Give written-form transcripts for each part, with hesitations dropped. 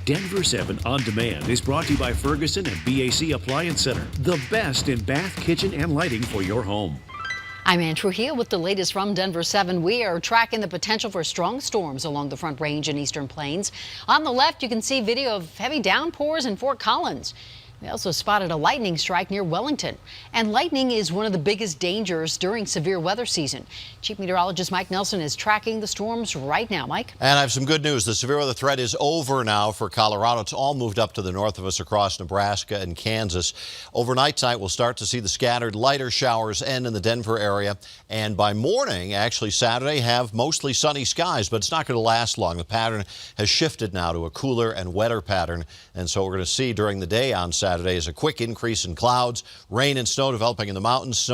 Denver 7 On Demand is brought to you by Ferguson and BAC Appliance Center, the best in bath, kitchen, and lighting for your home. I'm Ann Trujillo with the latest from Denver 7. We are tracking the potential for strong storms along the Front Range and Eastern Plains. On the left, you can see video of heavy downpours in Fort Collins. We also spotted a lightning strike near Wellington. And lightning is one of the biggest dangers during severe weather season. Chief Meteorologist Mike Nelson is tracking the storms right now. Mike? And I have some good news. The severe weather threat is over now for Colorado. It's all moved up to the north of us across Nebraska and Kansas. Overnight tonight, we'll start to see the scattered lighter showers end in the Denver area. And by morning, actually Saturday, have mostly sunny skies, but it's not going to last long. The pattern has shifted now to a cooler and wetter pattern. And so we're going to see during the day on Saturday is a quick increase in clouds, rain and snow developing in the mountains,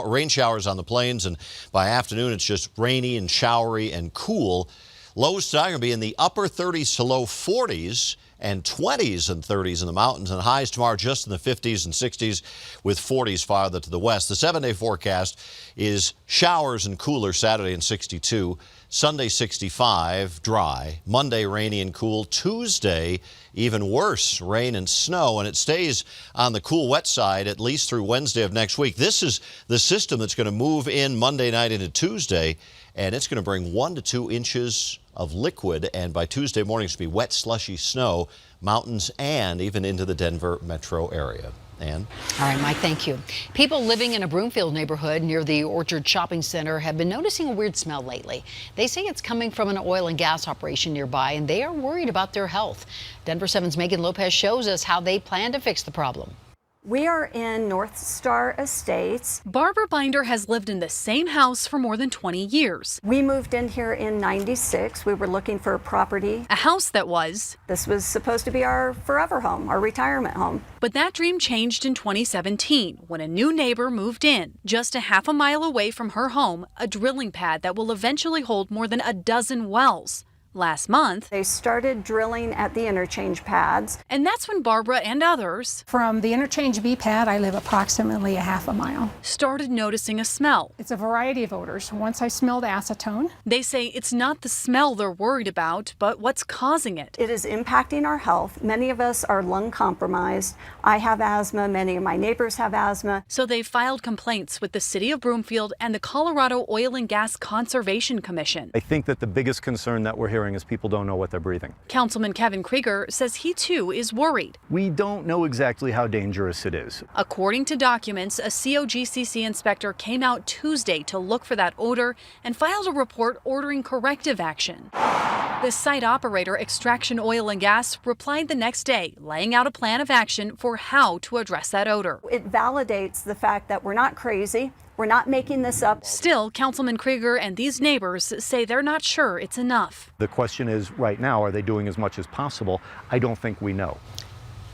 rain showers on the plains, and by afternoon it's just rainy and showery and cool. Lows tonight are going to be in the upper 30s to low 40s and 20s and 30s in the mountains, and highs tomorrow just in the 50s and 60s with 40s farther to the west. The 7-day forecast is showers and cooler Saturday and 62, Sunday 65, dry, Monday rainy and cool, Tuesday even worse, rain and snow, and it stays on the cool wet side at least through Wednesday of next week. This is the system that's going to move in Monday night into Tuesday, and it's going to bring 1 to 2 inches of liquid, and by Tuesday morning it's going to be wet, slushy snow, mountains, and even into the Denver metro area. Ann? All right, Mike, thank you. People living in a Broomfield neighborhood near the Orchard Shopping Center have been noticing a weird smell lately. They say it's coming from an oil and gas operation nearby, and they are worried about their health. Denver 7's Megan Lopez shows us how they plan to fix the problem. We are in North Star Estates. Barbara Binder has lived in the same house for more than 20 years. We moved in here in '96. We were looking for a property. A house that was. This was supposed to be our forever home, our retirement home. But that dream changed in 2017 when a new neighbor moved in. Just a half a mile away from her home, a drilling pad that will eventually hold more than a dozen wells. Last month, they started drilling at the interchange pads. And that's when Barbara and others from the interchange B pad, I live approximately a half a mile, started noticing a smell. It's a variety of odors. Once I smelled acetone. They say it's not the smell they're worried about, but what's causing it. It is impacting our health. Many of us are lung compromised. I have asthma. Many of my neighbors have asthma. So they filed complaints with the city of Broomfield and the Colorado Oil and Gas Conservation Commission. I think that the biggest concern that we're hearing is people don't know what they're breathing. Councilman Kevin Krieger says he too is worried. We don't know exactly how dangerous it is. According to documents, a COGCC inspector came out Tuesday to look for that odor and filed a report ordering corrective action. The site operator, Extraction Oil and Gas, replied the next day, laying out a plan of action for how to address that odor. It validates the fact that we're not crazy. We're not making this up. Still, Councilman Krieger and these neighbors say they're not sure it's enough. The question is, right now, are they doing as much as possible? I don't think we know.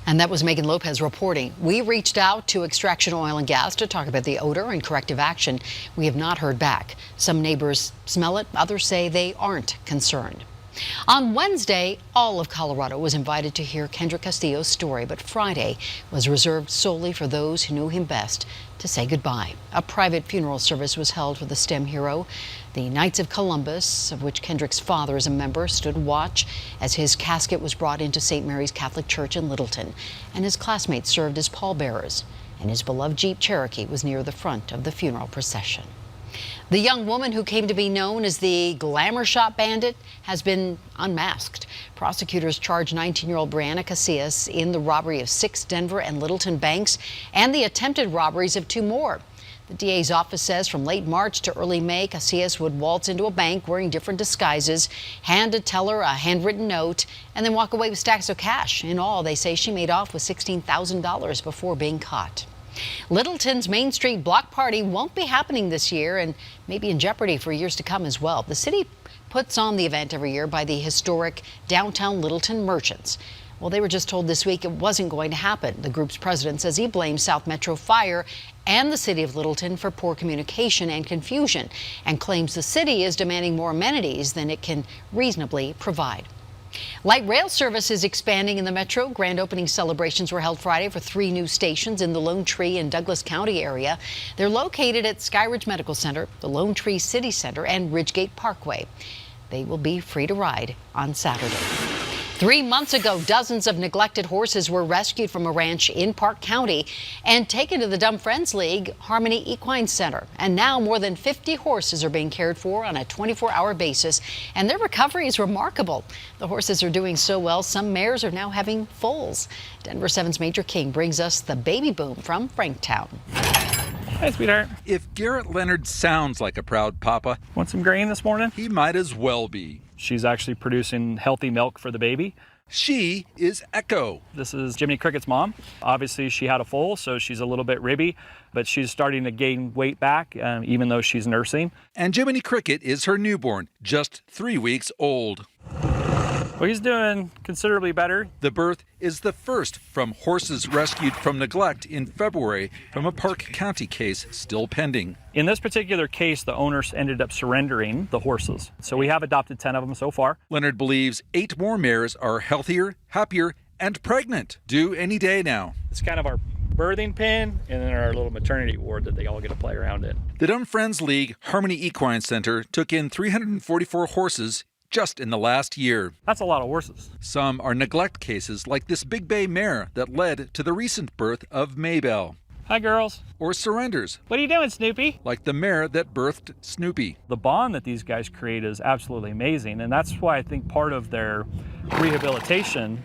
And that was Megan Lopez reporting. We reached out to Extraction Oil and Gas to talk about the odor and corrective action. We have not heard back. Some neighbors smell it, others say they aren't concerned. On Wednesday, all of Colorado was invited to hear Kendrick Castillo's story, but Friday was reserved solely for those who knew him best to say goodbye. A private funeral service was held for the STEM hero. The Knights of Columbus, of which Kendrick's father is a member, stood watch as his casket was brought into St. Mary's Catholic Church in Littleton, and his classmates served as pallbearers, and his beloved Jeep Cherokee was near the front of the funeral procession. The young woman who came to be known as the glamour shop bandit has been unmasked. Prosecutors charged 19-year-old Brianna Casillas in the robbery of 6 Denver and Littleton banks and the attempted robberies of 2 more. The DA's office says from late March to early May, Casillas would waltz into a bank wearing different disguises, hand a teller a handwritten note, and then walk away with stacks of cash. In all, they say she made off with $16,000 before being caught. Littleton's Main Street Block Party won't be happening this year and may be in jeopardy for years to come as well. The city puts on the event every year by the historic downtown Littleton merchants. Well, they were just told this week it wasn't going to happen. The group's president says he blames South Metro Fire and the city of Littleton for poor communication and confusion, and claims the city is demanding more amenities than it can reasonably provide. Light rail service is expanding in the metro. Grand opening celebrations were held Friday for 3 new stations in the Lone Tree and Douglas County area. They're located at Skyridge Medical Center, the Lone Tree City Center, and Ridgegate Parkway. They will be free to ride on Saturday. 3 months ago, dozens of neglected horses were rescued from a ranch in Park County and taken to the Dumb Friends League Harmony Equine Center. And now more than 50 horses are being cared for on a 24-hour basis, and their recovery is remarkable. The horses are doing so well, some mares are now having foals. Denver 7's Major King brings us the baby boom from Franktown. Hi, sweetheart. If Garrett Leonard sounds like a proud papa, Want some grain this morning? he might as well be. She's actually producing healthy milk for the baby. She is Echo. This is Jiminy Cricket's mom. Obviously, she had a foal, so she's a little bit ribby, but she's starting to gain weight back, even though she's nursing. And Jiminy Cricket is her newborn, just 3 weeks old. Well, he's doing considerably better. The birth is the first from horses rescued from neglect in February from a Park County case still pending. In this particular case, the owners ended up surrendering the horses. So we have adopted 10 of them so far. Leonard believes 8 more mares are healthier, happier, and pregnant, due any day now. It's kind of our birthing pen and then our little maternity ward that they all get to play around in. The Dumb Friends League Harmony Equine Center took in 344 horses just in the last year. That's a lot of horses. Some are neglect cases like this Big Bay mare that led to the recent birth of Maybelle. Hi, girls. Or surrenders, What are you doing, Snoopy? like the mare that birthed Snoopy. The bond that these guys create is absolutely amazing, and that's why I think part of their rehabilitation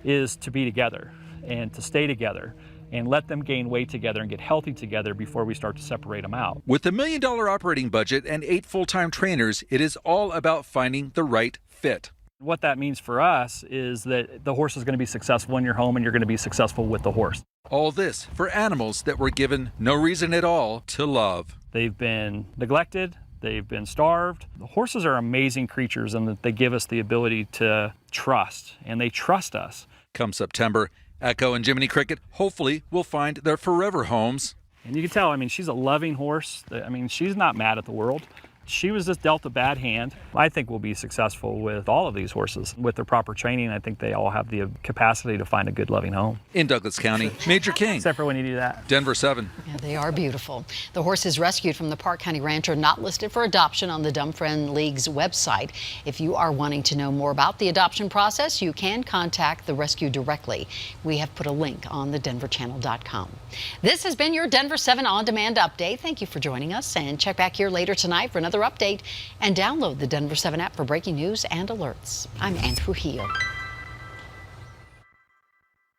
is to be together and to stay together and let them gain weight together and get healthy together before we start to separate them out. With a $1 million operating budget and 8 full-time trainers, it is all about finding the right fit. What that means for us is that the horse is going to be successful in your home and you're going to be successful with the horse. All this for animals that were given no reason at all to love. They've been neglected, they've been starved. The horses are amazing creatures and that they give us the ability to trust, and they trust us. Come September, Echo and Jiminy Cricket hopefully will find their forever homes. And you can tell, she's a loving horse. She's not mad at the world. She was just dealt a bad hand. I think we'll be successful with all of these horses. With their proper training, I think they all have the capacity to find a good, loving home. In Douglas County, Major King. Except for when you do that. Denver 7. Yeah, they are beautiful. The horses rescued from the Park County Ranch are not listed for adoption on the Dumb Friend League's website. If you are wanting to know more about the adoption process, you can contact the rescue directly. We have put a link on thedenverchannel.com. This has been your Denver 7 On-Demand Update. Thank you for joining us, and check back here later tonight for another update, and download the Denver 7 app for breaking news and alerts. I'm Ann Trujillo.